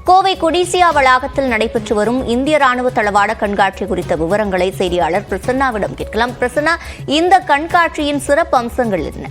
கோவை கொடிசியா வளாகத்தில் நடைபெற்று வரும் இந்திய ராணுவ தளவாட கண்காட்சி குறித்த விவரங்களை செய்தியாளர் பிரசன்னாவிடம் கேட்கலாம். பிரசன்னா, இந்த கண்காட்சியின் சிறப்பு அம்சங்கள் என்ன?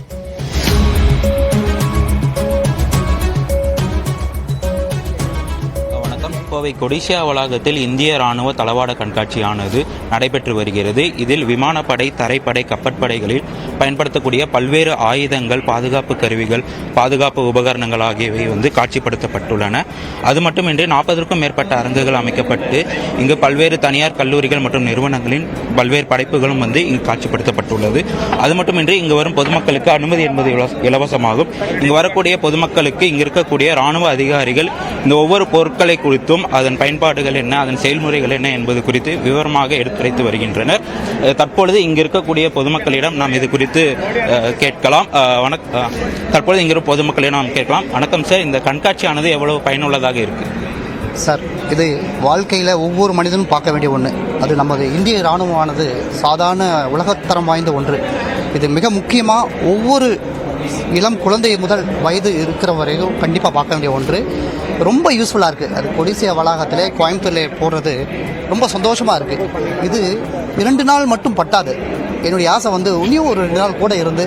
கோவை கொடிசியா வளாகத்தில் இந்திய ராணுவ தளவாட கண்காட்சியானது நடைபெற்று வருகிறது. இதில் விமானப்படை, தரைப்படை, கப்பற்படைகளில் பயன்படுத்தக்கூடிய பல்வேறு ஆயுதங்கள், பாதுகாப்பு கருவிகள், பாதுகாப்பு உபகரணங்கள் ஆகியவை காட்சிப்படுத்தப்பட்டுள்ளன. அது மட்டுமின்றி 40க்கும் மேற்பட்ட அரங்குகள் அமைக்கப்பட்டு இங்கு பல்வேறு தனியார் கல்லூரிகள் மற்றும் நிறுவனங்களின் பல்வேறு படைப்புகளும் இங்கு காட்சிப்படுத்தப்பட்டுள்ளது. அது மட்டுமின்றி இங்கு வரும் பொதுமக்களுக்கு அனுமதி என்பது இலவசமாகும். இங்கு வரக்கூடிய பொதுமக்களுக்கு இங்கு இருக்கக்கூடிய ராணுவ அதிகாரிகள் இந்த ஒவ்வொரு பொருட்களை குறித்தும் அதன் பயன்பாடுகள் என்ன, அதன் செயல்முறைகள் என்ன என்பது குறித்து விவரமாக எடுத்துரைத்து வருகின்றனர். தற்பொழுது இங்கு இருக்கக்கூடிய பொதுமக்களிடம் நாம் இது குறித்து கேட்கலாம். தற்பொழுது இங்கு பொதுமக்களிடம் நாம் கேட்கலாம். வணக்கம் சார், இந்த கண்காட்சியானது எவ்வளவு பயனுள்ளதாக இருக்கு சார்? இது வாழ்க்கையில் ஒவ்வொரு மனிதனும் பார்க்க வேண்டிய ஒன்று. அது நமது இந்திய இராணுவமானது சாதாரண உலகத்தரம் வாய்ந்த ஒன்று. இது மிக முக்கியமாக ஒவ்வொரு இளம் குழந்தை முதல் வயது இருக்கிற வரைக்கும் கண்டிப்பாக பார்க்க வேண்டிய ஒன்று. ரொம்ப யூஸ்ஃபுல்லாக இருக்குது. அது கொடிசியா வளாகத்திலே கோயம்புத்தூரில் போடுறது ரொம்ப சந்தோஷமாக இருக்குது. இது 2 நாள் மட்டும் பட்டாது. என்னுடைய ஆசை இன்னும் ஒரு 2 நாள் கூட இருந்து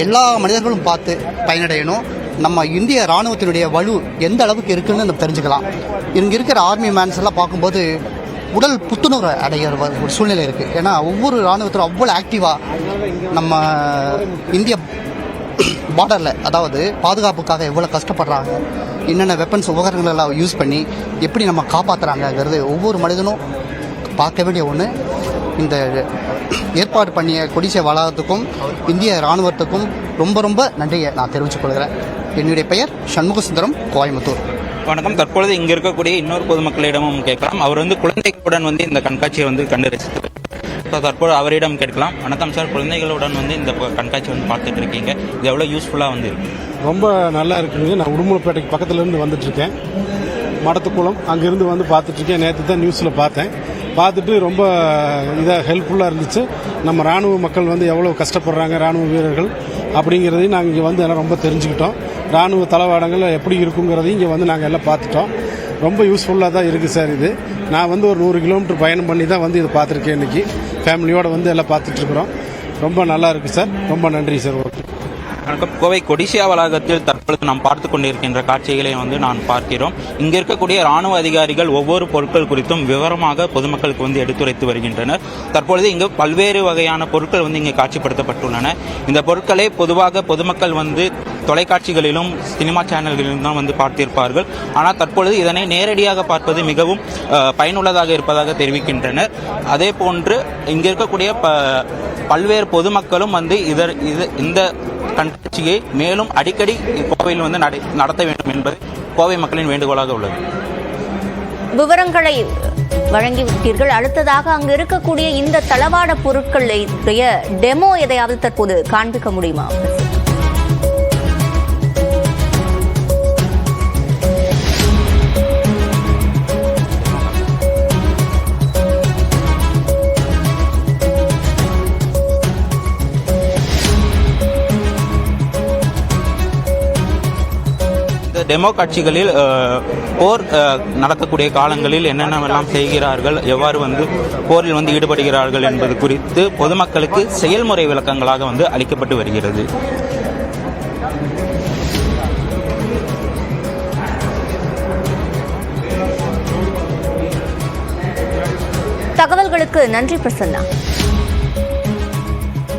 எல்லா மனிதர்களும் பார்த்து பயனடையணும். நம்ம இந்திய இராணுவத்தினுடைய வலு எந்த அளவுக்கு இருக்குன்னு நம்ம தெரிஞ்சுக்கலாம். இங்கே இருக்கிற ஆர்மி மேன்ஸ் எல்லாம் பார்க்கும்போது உடல் புத்துணர்வு அடைகிற ஒரு சூழ்நிலை இருக்குது. ஏன்னா ஒவ்வொரு இராணுவத்திலும் அவ்வளோ ஆக்டிவாக நம்ம இந்திய பார்டரில், அதாவது பாதுகாப்புக்காக எவ்வளோ கஷ்டப்படுறாங்க, என்னென்ன வெப்பன்ஸ் உபகரணங்கள் எல்லாம் யூஸ் பண்ணி எப்படி நம்ம காப்பாற்றுறாங்கங்கிறது ஒவ்வொரு மனிதனும் பார்க்க வேண்டிய ஒன்று. இந்த ஏற்பாடு பண்ணிய கொடிசியா வளாகத்துக்கும் இந்திய இராணுவத்துக்கும் ரொம்ப ரொம்ப நன்றியை நான் தெரிவித்துக் கொள்கிறேன். என்னுடைய பெயர் சண்முகசுந்தரம், கோயம்புத்தூர். வணக்கம். தற்பொழுது இங்கு இருக்கக்கூடிய இன்னொரு பொதுமக்களிடமும் கேட்கலாம். அவர் குழந்தைகளுடன் இந்த கண்காட்சியை கண்டு ரசித்து தற்போது அவரிடம் கேட்கலாம். வணக்கம் சார், குழந்தைகளுடன் இந்த கண்காட்சி பார்த்துட்டு இருக்கீங்க, இது எவ்வளோ யூஸ்ஃபுல்லாக இருக்கு? ரொம்ப நல்லா இருக்குங்க. நான் உடுமலைப்பேட்டைக்கு பக்கத்துலேருந்து வந்துட்டுருக்கேன். மடத்துக்குளம் அங்கேருந்து பார்த்துட்ருக்கேன். நேற்று தான் நியூஸில் பார்த்துட்டு ரொம்ப இதாக ஹெல்ப்ஃபுல்லாக இருந்துச்சு. நம்ம இராணுவ மக்கள் எவ்வளோ கஷ்டப்படுறாங்க, இராணுவ வீரர்கள் அப்படிங்கிறதையும் நாங்கள் இங்கே எல்லாம் ரொம்ப தெரிஞ்சுக்கிட்டோம். இராணுவ தளவாடங்கள் எப்படி இருக்குங்கிறதையும் இங்கே நாங்கள் எல்லாம் பார்த்துட்டோம். ரொம்ப யூஸ்ஃபுல்லாக தான் இருக்குது சார். இது நான் ஒரு 100 கிலோமீட்டர் பயணம் பண்ணி தான் இதை பார்த்துருக்கேன். இன்றைக்கி ஃபேமிலியோடு எல்லாம் பார்த்துட்ருக்குறோம். ரொம்ப நல்லா இருக்குது சார். ரொம்ப நன்றி சார். வணக்கம். கோவை கொடிசியா வளாகத்தில் தற்பொழுது நாம் பார்த்து கொண்டிருக்கின்ற காட்சிகளை நான் பார்க்கிறோம். இங்கே இருக்கக்கூடிய ராணுவ அதிகாரிகள் ஒவ்வொரு பொருட்கள் குறித்தும் விவரமாக பொதுமக்களுக்கு எடுத்துரைத்து வருகின்றனர். தற்பொழுது இங்கு பல்வேறு வகையான பொருட்கள் இங்கே காட்சிப்படுத்தப்பட்டுள்ளன. இந்த பொருட்களை பொதுவாக பொதுமக்கள் தொலைக்காட்சிகளிலும் சினிமா சேனல்களிலும் தான் பார்த்திருப்பார்கள். ஆனால் தற்பொழுது இதனை நேரடியாக பார்ப்பது மிகவும் பயனுள்ளதாக இருப்பதாக தெரிவிக்கின்றனர். அதே போன்று இங்கே இருக்கக்கூடிய பல்வேறு பொதுமக்களும் இந்த கண்காட்சியை மேலும் அடிக்கடி கோவையில் நடத்த வேண்டும் என்பது கோவை மக்களின் வேண்டுகோளாக உள்ளது. விவரங்களை வழங்கிவிட்டீர்கள். அடுத்ததாக அங்கு இருக்கக்கூடிய இந்த தளவாட பொருட்களுடைய டெமோ எதையாவது தற்போது காண்பிக்க முடியுமா? டெமோ காட்சிகளில் போர் நடத்தக்கூடிய காலங்களில் என்னென்னவெல்லாம் செய்கிறார்கள், எவ்வாறு போரில் ஈடுபடுகிறார்கள் என்பது குறித்து பொதுமக்களுக்கு செயல்முறை விளக்கங்களாக அளிக்கப்பட்டு வருகிறது. தகவல்களுக்கு நன்றி பிரசன்னா.